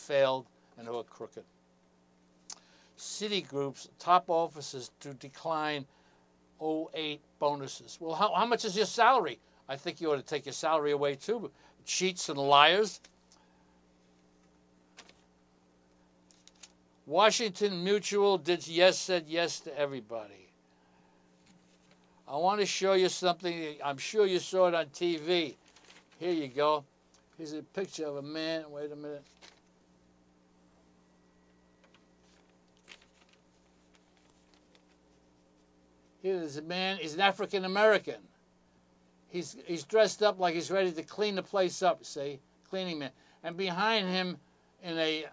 failed and who are crooked. Citigroup's top officers to decline '08 bonuses. Well, how much is your salary? I think you ought to take your salary away too. Cheats and liars. Washington Mutual said yes to everybody. I want to show you something. I'm sure you saw it on TV. Here you go. Here's a picture of a man. Wait a minute. Here's a man. He's an African American. He's dressed up like he's ready to clean the place up. See, cleaning man. And behind him, in a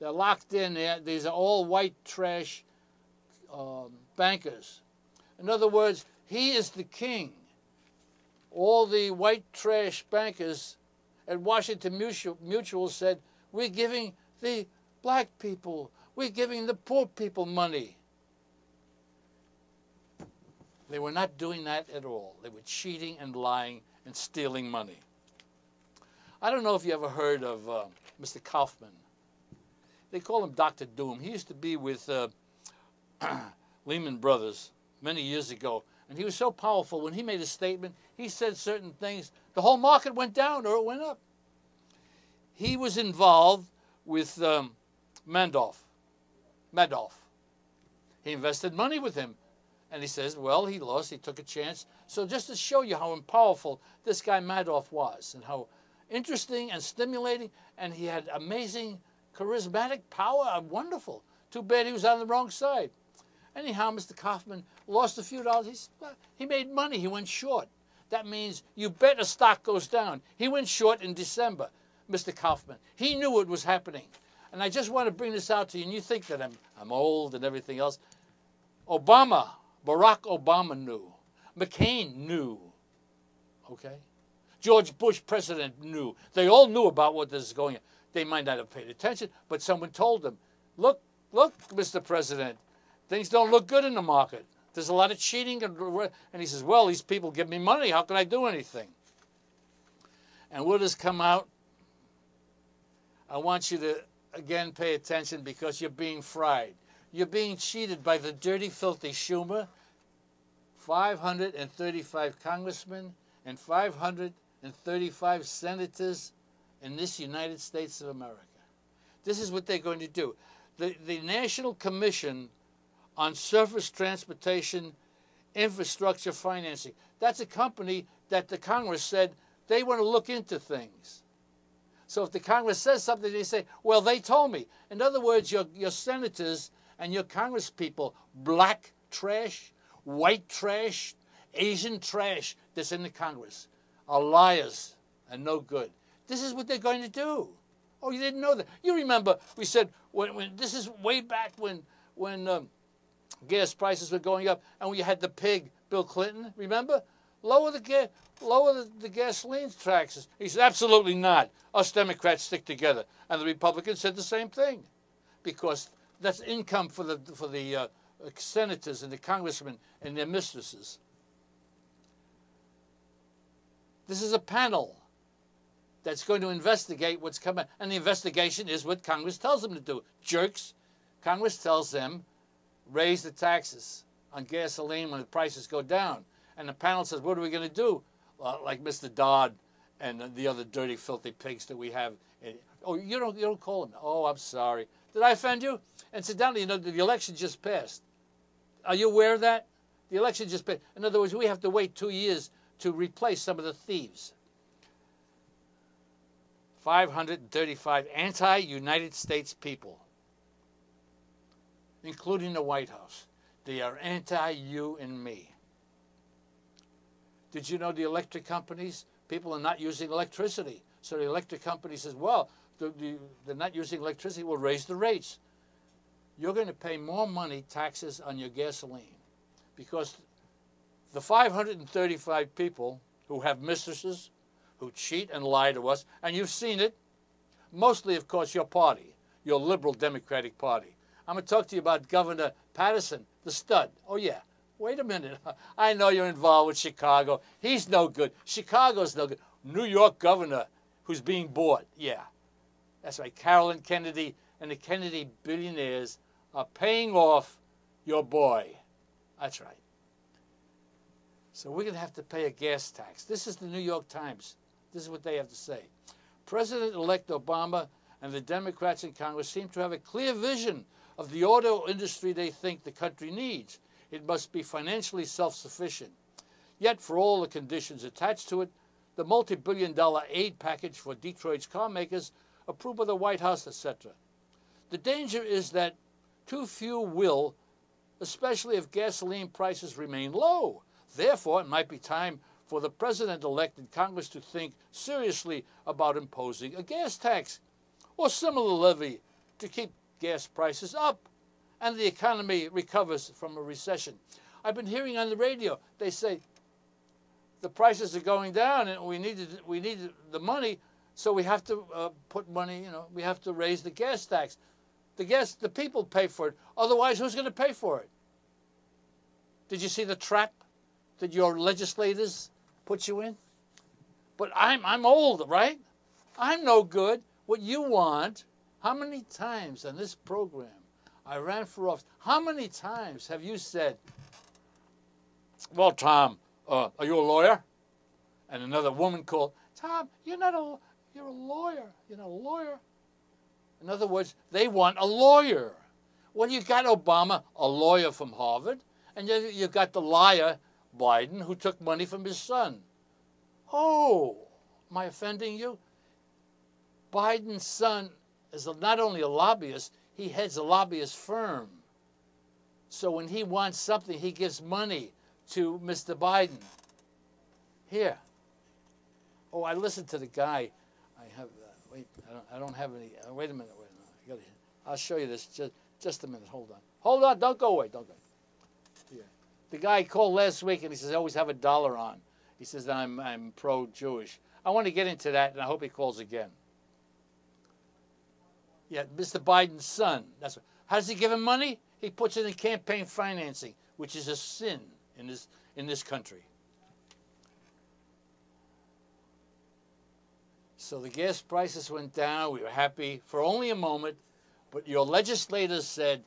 they're locked in there. These are all white trash bankers. In other words, he is the king. All the white trash bankers at Washington Mutual said, we're giving the black people, we're giving the poor people money. They were not doing that at all. They were cheating and lying and stealing money. I don't know if you ever heard of Mr. Kaufman. They call him Dr. Doom. He used to be with Lehman Brothers many years ago. And he was so powerful. When he made a statement, he said certain things. The whole market went down or it went up. He was involved with Madoff. He invested money with him. And he says, well, he lost. He took a chance. So just to show you how powerful this guy Madoff was and how interesting and stimulating. And he had amazing charismatic power. Wonderful. Too bad he was on the wrong side. Anyhow, Mr. Kaufman lost a few dollars. He made money. He went short. That means you bet a stock goes down. He went short in December, Mr. Kaufman. He knew what was happening. And I just want to bring this out to you. And you think that I'm old and everything else. Barack Obama knew. McCain knew. Okay? George Bush, president, knew. They all knew about what this is going on. They might not have paid attention, but someone told them, look, Mr. President, things don't look good in the market. There's a lot of cheating. And he says, well, these people give me money. How can I do anything? And what has come out? I want you to, again, pay attention because you're being fried. You're being cheated by the dirty, filthy Schumer, 535 congressmen, and 535 senators in this United States of America. This is what they're going to do. The National Commission on Surface Transportation Infrastructure Financing, that's a company that the Congress said they want to look into things. So if the Congress says something, they say, well, they told me. In other words, your senators and your congresspeople, black trash, white trash, Asian trash that's in the Congress, are liars and no good. This is what they're going to do. Oh, you didn't know that. You remember we said, when this is way back when gas prices were going up and we had the pig, Bill Clinton, remember? Lower the gasoline taxes. He said, absolutely not. Us Democrats stick together. And the Republicans said the same thing because that's income for the senators and the congressmen and their mistresses. This is a panel that's going to investigate what's coming. And the investigation is what Congress tells them to do. Jerks. Congress tells them, raise the taxes on gasoline when the prices go down. And the panel says, what are we going to do? Like Mr. Dodd and the other dirty, filthy pigs that we have. Oh, you don't call them. Oh, I'm sorry. Did I offend you? Incidentally, you know, the election just passed. Are you aware of that? The election just passed. In other words, we have to wait 2 years to replace some of the thieves. 535 anti-United States people, including the White House. They are anti-you and me. Did you know the electric companies, people are not using electricity. So the electric company says, well, they're not using electricity, we'll raise the rates. You're going to pay more money, taxes on your gasoline. Because the 535 people who have mistresses, who cheat and lie to us, and you've seen it, mostly, of course, your party, your liberal Democratic Party. I'm going to talk to you about Governor Patterson, the stud. Oh, yeah. Wait a minute. I know you're involved with Chicago. He's no good. Chicago's no good. New York governor who's being bought. Yeah. That's right, Carolyn Kennedy and the Kennedy billionaires are paying off your boy. That's right. So we're going to have to pay a gas tax. This is the New York Times. This is what they have to say. President-elect Obama and the Democrats in Congress seem to have a clear vision of the auto industry they think the country needs. It must be financially self-sufficient. Yet, for all the conditions attached to it, the multi-billion-dollar aid package for Detroit's car makers approved by the White House, etc. The danger is that too few will, especially if gasoline prices remain low. Therefore, it might be time for the president-elect and Congress to think seriously about imposing a gas tax or similar levy to keep gas prices up and the economy recovers from a recession. I've been hearing on the radio, they say the prices are going down and we need the money, so we have to put money, we have to raise the gas tax. The people pay for it. Otherwise, who's going to pay for it? Did you see the trap that your legislators put you in? But I'm old, right? I'm no good. What you want, how many times on this program I ran for office, how many times have you said, well, Tom, are you a lawyer? And another woman called, Tom, you're a lawyer. You're not a lawyer. In other words, they want a lawyer. Well, you got Obama, a lawyer from Harvard, and you got the liar, Biden, who took money from his son. Oh, am I offending you? Biden's son is not only a lobbyist, he heads a lobbyist firm. So when he wants something, he gives money to Mr. Biden. Here. Oh, I listened to the guy. I have, wait, I don't have any, wait a minute. I'll show you this. Just a minute. Hold on. Hold on. Don't go away. Don't go. Here. The guy called last week and he says, I always have $1 on. He says that I'm pro-Jewish. I want to get into that, and I hope he calls again. Yeah, Mr. Biden's son. That's what. How does he give him money? He puts it in campaign financing, which is a sin in this country. So the gas prices went down. We were happy for only a moment, but your legislators said,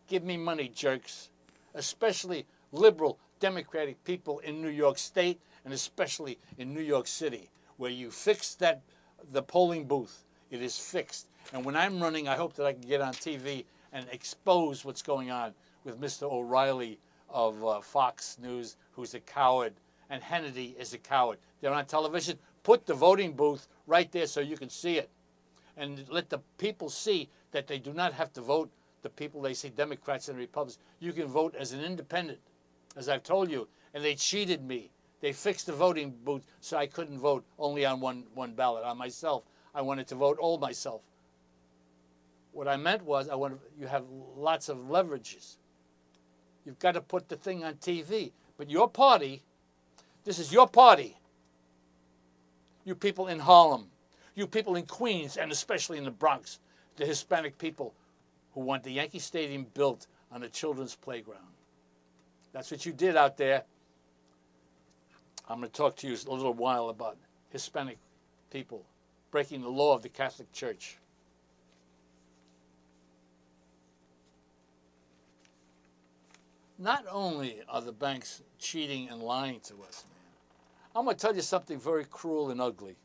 give me money, jerks, especially liberal Democratic people in New York State and especially in New York City, where you fixed the polling booth. It is fixed. And when I'm running, I hope that I can get on TV and expose what's going on with Mr. O'Reilly of Fox News, who's a coward, and Hannity is a coward. They're on television. Put the voting booth right there so you can see it. And let the people see that they do not have to vote the people they say, Democrats and Republicans. You can vote as an independent, as I've told you. And they cheated me. They fixed the voting booth so I couldn't vote only on one ballot, on myself. I wanted to vote all myself. What I meant was you have lots of leverages. You've got to put the thing on TV. But your party, this is your party. You people in Harlem, you people in Queens, and especially in the Bronx, the Hispanic people who want the Yankee Stadium built on a children's playground. That's what you did out there. I'm going to talk to you a little while about Hispanic people breaking the law of the Catholic Church. Not only are the banks cheating and lying to us, man, I'm going to tell you something very cruel and ugly.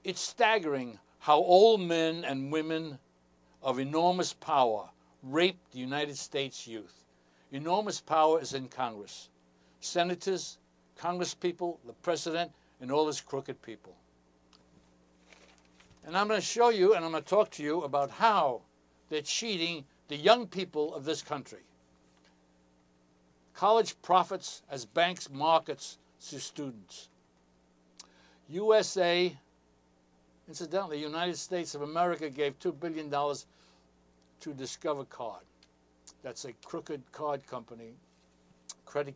It's staggering how old men and women of enormous power rape the United States youth. Enormous power is in Congress. Senators, congresspeople, the president, and all his crooked people. And I'm going to show you, and I'm going to talk to you about how they're cheating the young people of this country. College profits as banks markets to students. USA, incidentally, the United States of America gave $2 billion to Discover Card. That's a crooked card company, credit